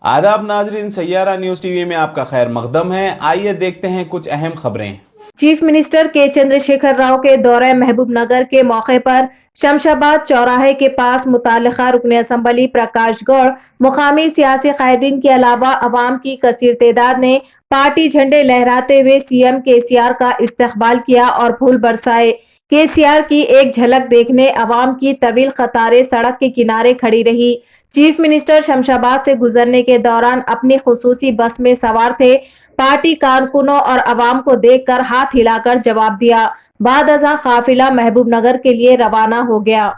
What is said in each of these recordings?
आदाब नाजरीन, Saiyaara news TV में आपका खैर मकदम है। आइए देखते हैं कुछ अहम खबरें। चीफ मिनिस्टर के चंद्रशेखर राव के दौरे महबूबनगर के मौके पर शमशाबाद चौराहे के पास मुतालिका रुकन असम्बली प्रकाश गौड़, मुकामी सियासी कायदीन के अलावा अवाम की कसीर तादाद ने पार्टी झंडे लहराते हुए सीएम केसीआर का इस्तकबाल किया और फूल बरसाए। केसीआर की एक झलक देखने अवाम की तवील कतारें सड़क के किनारे खड़ी रही। चीफ मिनिस्टर शमशाबाद से गुजरने के दौरान अपनी खुसूसी बस में सवार थे। पार्टी कारकुनों और अवाम को देखकर हाथ हिलाकर जवाब दिया। बाद अज़ा काफिला महबूबनगर के लिए रवाना हो गया।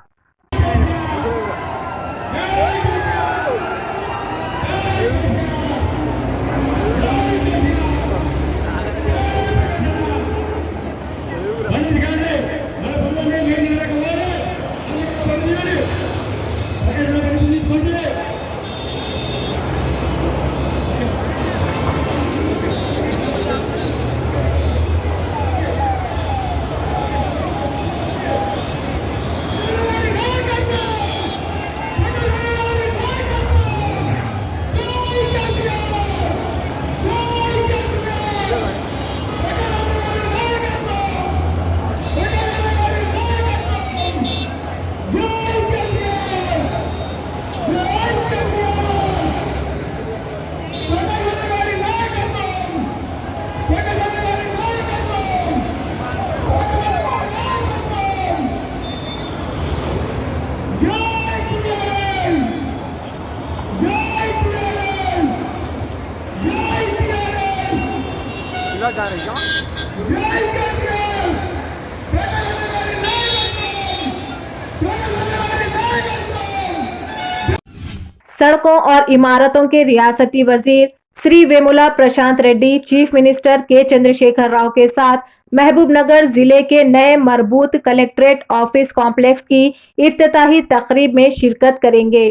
सड़कों और इमारतों के रियासती वजीर श्री वेमुला प्रशांत रेड्डी चीफ मिनिस्टर के चंद्रशेखर राव के साथ महबूबनगर जिले के नए मरबूत कलेक्ट्रेट ऑफिस कॉम्प्लेक्स की इफ्तिताही तकरीब में शिरकत करेंगे।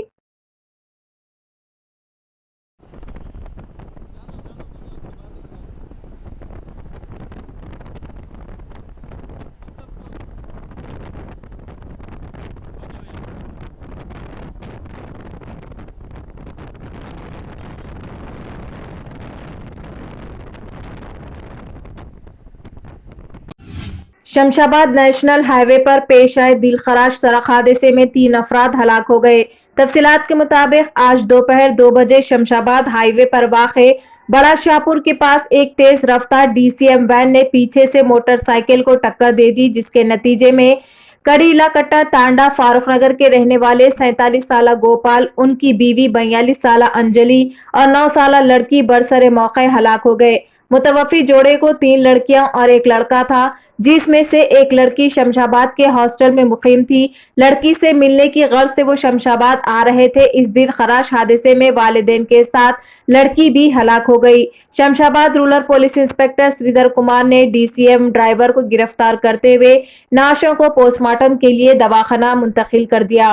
शमशाबाद नेशनल हाईवे पर पेश आए दिलखराश सड़क हादसे में 3 अफराद हलाक हो गए। तफसीलात के मुताबिक आज दोपहर 2 बजे शमशाबाद हाईवे पर वाक़े बड़ा शाहपुर के पास एक तेज रफ्तार डीसीएम वैन ने पीछे से मोटरसाइकिल को टक्कर दे दी, जिसके नतीजे में कड़ीला कट्टा तांडा फारूक नगर के रहने वाले 47 साल गोपाल, उनकी बीवी 42 साल अंजलि और 9 साल लड़की बरसरे मौके हलाक हो गए। मुतवफ़ी जोड़े को 3 लड़कियां और एक लड़का था, जिसमें से एक लड़की शमशाबाद के हॉस्टल में मुकीम थी। लड़की से मिलने की गर्ज से वो शमशाबाद आ रहे थे। इस दिलखराश हादसे में वालिदैन के साथ लड़की भी हलाक हो गई। Shamshabad rural police inspector Sridhar Kumar ने डीसीएम ड्राइवर को गिरफ्तार करते हुए नाशों को पोस्टमार्टम के लिए दवाखाना मुंतकिल कर दिया।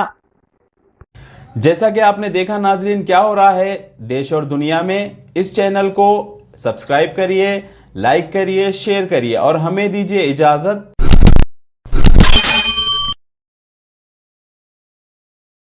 जैसा कि आपने देखा नाजरीन, क्या हो रहा है देश और दुनिया में। इस चैनल को सब्सक्राइब करिए, लाइक करिए, शेयर करिए और हमें दीजिए इजाजत।